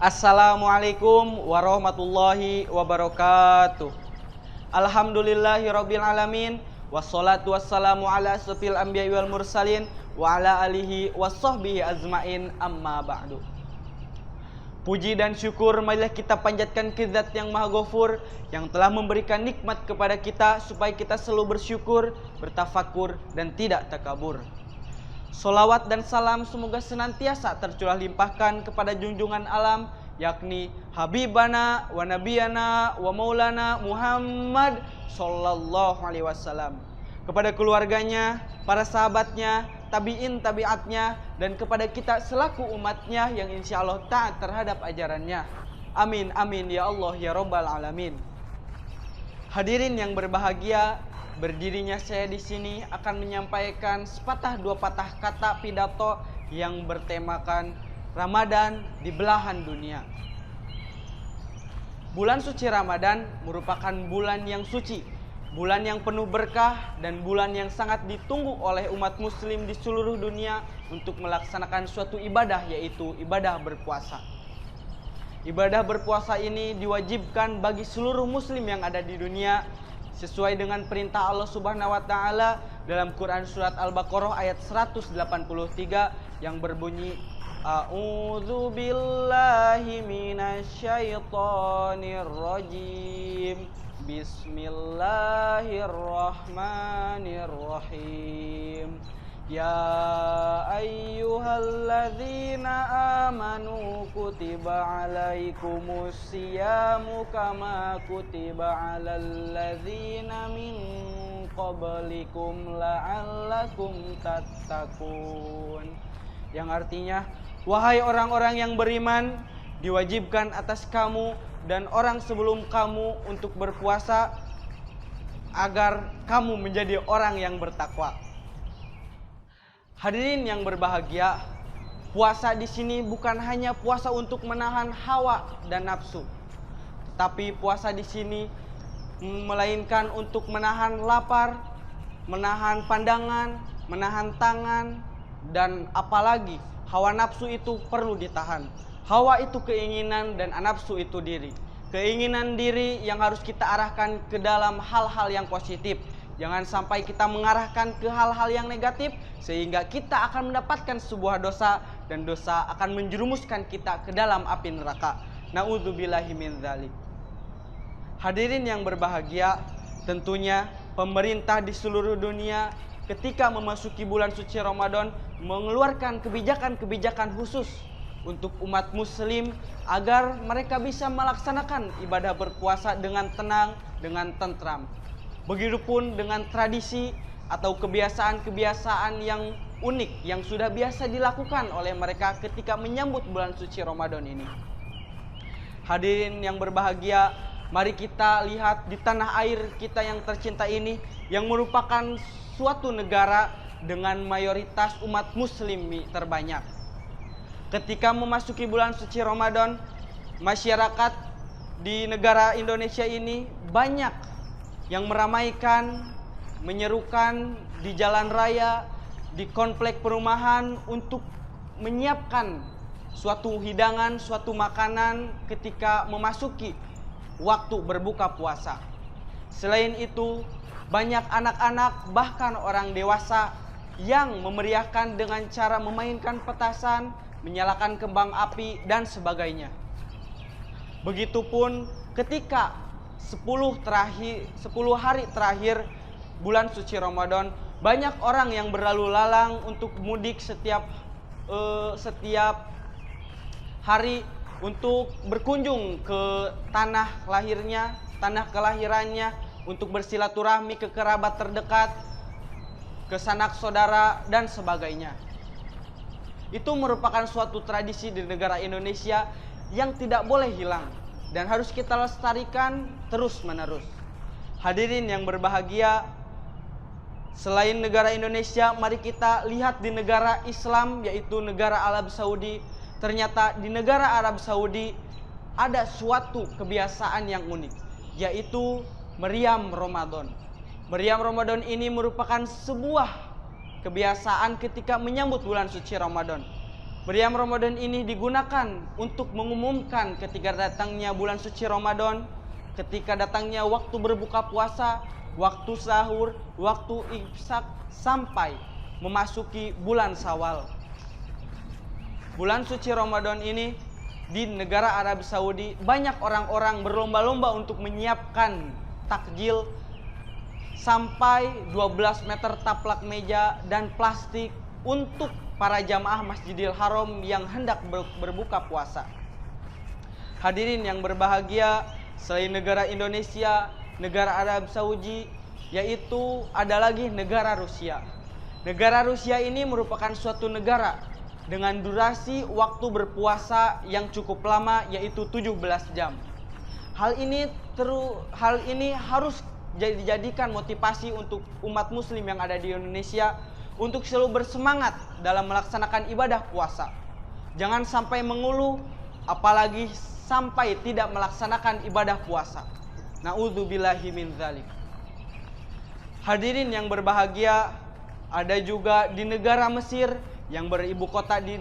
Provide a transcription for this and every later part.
Assalamualaikum warahmatullahi wabarakatuh. Alhamdulillahirabbil alamin, wassalatu wassalamu ala asyrofil anbiya'i wal mursalin wa ala alihi wassahbihi azmain, amma ba'du. Puji dan syukur marilah kita panjatkan ke Zat yang Maha Ghafur yang telah memberikan nikmat kepada kita supaya kita selalu bersyukur, bertafakur dan tidak takabur. Sholawat dan salam semoga senantiasa tercurah limpahkan kepada junjungan alam, yakni Habibana wa Nabiyana wa Maulana Muhammad Sallallahu Alaihi Wasallam, kepada keluarganya, para sahabatnya, tabi'in tabi'atnya, dan kepada kita selaku umatnya yang insya Allah taat terhadap ajarannya. Amin amin ya Allah ya Rabbal Alamin. Hadirin yang berbahagia, berdirinya saya di sini akan menyampaikan sepatah dua patah kata pidato yang bertemakan Ramadan di belahan dunia. Bulan suci Ramadan merupakan bulan yang suci, bulan yang penuh berkah, dan bulan yang sangat ditunggu oleh umat muslim di seluruh dunia untuk melaksanakan suatu ibadah, yaitu ibadah berpuasa. Ibadah berpuasa ini diwajibkan bagi seluruh muslim yang ada di dunia sesuai dengan perintah Allah Subhanahu wa taala dalam Quran surat Al-Baqarah ayat 183 yang berbunyi, A'udzu billahi minasyaitonir rajim. Bismillahirrahmanirrahim. Ya ayyuhalladzina amanu kutiba alaikumus siyamu kama kutiba alal ladzina min qablikum la'allakum tattaqun. Yang artinya, wahai orang-orang yang beriman, diwajibkan atas kamu dan orang sebelum kamu untuk berpuasa agar kamu menjadi orang yang bertakwa. Hadirin yang berbahagia, puasa di sini bukan hanya puasa untuk menahan hawa dan nafsu, tapi puasa di sini melainkan untuk menahan lapar, menahan pandangan, menahan tangan, dan apalagi hawa nafsu itu perlu ditahan. Hawa itu keinginan dan nafsu itu diri. Keinginan diri yang harus kita arahkan ke dalam hal-hal yang positif. Jangan sampai kita mengarahkan ke hal-hal yang negatif sehingga kita akan mendapatkan sebuah dosa, dan dosa akan menjerumuskan kita ke dalam api neraka. Na'udzubillahi min dzalik. Hadirin yang berbahagia, tentunya pemerintah di seluruh dunia ketika memasuki bulan suci Ramadan mengeluarkan kebijakan-kebijakan khusus untuk umat muslim agar mereka bisa melaksanakan ibadah berpuasa dengan tenang, dengan tentram. Begitupun dengan tradisi atau kebiasaan-kebiasaan yang unik yang sudah biasa dilakukan oleh mereka ketika menyambut bulan suci Ramadan ini. Hadirin yang berbahagia, mari kita lihat di tanah air kita yang tercinta ini, yang merupakan suatu negara dengan mayoritas umat muslim terbanyak. Ketika memasuki bulan suci Ramadan, masyarakat di negara Indonesia ini banyak yang meramaikan, menyerukan di jalan raya, di komplek perumahan untuk menyiapkan suatu hidangan, suatu makanan ketika memasuki waktu berbuka puasa. Selain itu, banyak anak-anak bahkan orang dewasa yang memeriahkan dengan cara memainkan petasan, menyalakan kembang api, dan sebagainya. Begitupun ketika 10 hari terakhir bulan suci Ramadan, banyak orang yang berlalu lalang untuk mudik setiap hari untuk berkunjung ke tanah lahirnya, tanah kelahirannya, untuk bersilaturahmi ke kerabat terdekat, ke sanak saudara, dan sebagainya. Itu merupakan suatu tradisi di negara Indonesia yang tidak boleh hilang. dan harus kita lestarikan terus-menerus. Hadirin yang berbahagia, selain negara Indonesia, mari kita lihat di negara Islam, yaitu negara Arab Saudi. Ternyata di negara Arab Saudi ada suatu kebiasaan yang unik, yaitu meriam Ramadan. Meriam Ramadan ini merupakan sebuah kebiasaan ketika menyambut bulan suci Ramadan. Meriam Ramadan ini digunakan untuk mengumumkan ketika datangnya bulan suci Ramadan, ketika datangnya waktu berbuka puasa, waktu sahur, waktu imsak, sampai memasuki bulan Syawal. Bulan suci Ramadan ini di negara Arab Saudi banyak orang-orang berlomba-lomba untuk menyiapkan takjil sampai 12 meter taplak meja dan plastik untuk para jamaah Masjidil Haram yang hendak berbuka puasa. Hadirin yang berbahagia, selain negara Indonesia, negara Arab Saudi, yaitu ada lagi negara Rusia. Negara Rusia ini merupakan suatu negara dengan durasi waktu berpuasa yang cukup lama, yaitu 17 jam. Hal ini harus dijadikan motivasi untuk umat muslim yang ada di Indonesia untuk selalu bersemangat dalam melaksanakan ibadah puasa. Jangan sampai mengeluh, apalagi sampai tidak melaksanakan ibadah puasa. Na'udzubillahi min dzalik. Hadirin yang berbahagia, ada juga di negara Mesir yang beribu kota di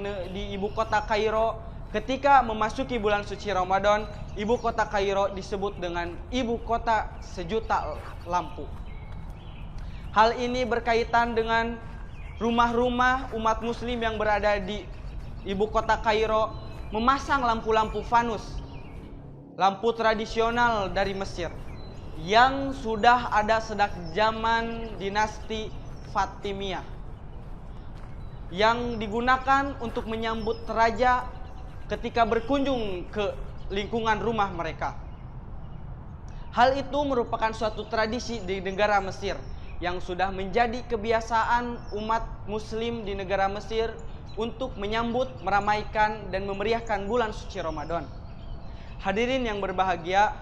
ibu kota Kairo. Ketika memasuki bulan suci Ramadan, ibu kota Kairo disebut dengan ibu kota sejuta lampu. Hal ini berkaitan dengan rumah-rumah umat muslim yang berada di ibu kota Kairo memasang lampu-lampu fanus, lampu tradisional dari Mesir yang sudah ada sejak zaman dinasti Fatimiyah, yang digunakan untuk menyambut raja ketika berkunjung ke lingkungan rumah mereka. Hal itu merupakan suatu tradisi di negara Mesir yang sudah menjadi kebiasaan umat muslim di negara Mesir untuk menyambut, meramaikan, dan memeriahkan bulan suci Ramadan. Hadirin yang berbahagia,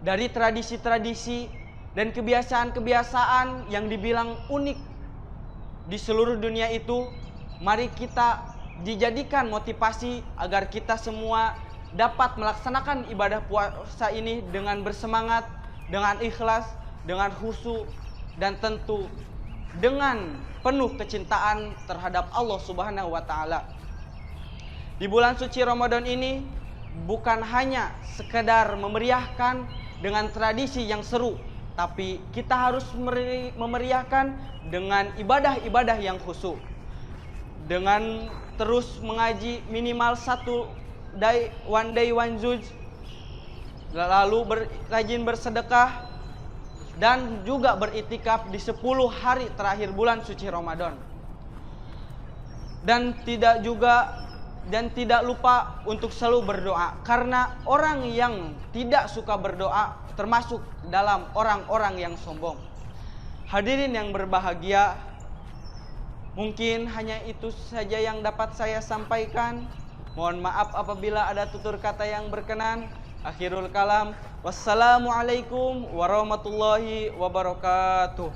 dari tradisi-tradisi dan kebiasaan-kebiasaan yang dibilang unik di seluruh dunia itu, mari kita dijadikan motivasi agar kita semua dapat melaksanakan ibadah puasa ini dengan bersemangat, dengan ikhlas, dengan khusyuk, dan tentu dengan penuh kecintaan terhadap Allah Subhanahu wa Ta'ala. Di bulan suci Ramadan ini bukan hanya sekedar memeriahkan dengan tradisi yang seru, tapi kita harus memeriahkan dengan ibadah-ibadah yang khusyuk, dengan terus mengaji minimal one day one juz, lalu rajin bersedekah, dan juga beriktikaf di 10 hari terakhir bulan suci Ramadan. Dan tidak lupa untuk selalu berdoa, karena orang yang tidak suka berdoa termasuk dalam orang-orang yang sombong. Hadirin yang berbahagia, mungkin hanya itu saja yang dapat saya sampaikan. Mohon maaf apabila ada tutur kata yang berkenan. Akhirul kalam, wassalamualaikum warahmatullahi wabarakatuh.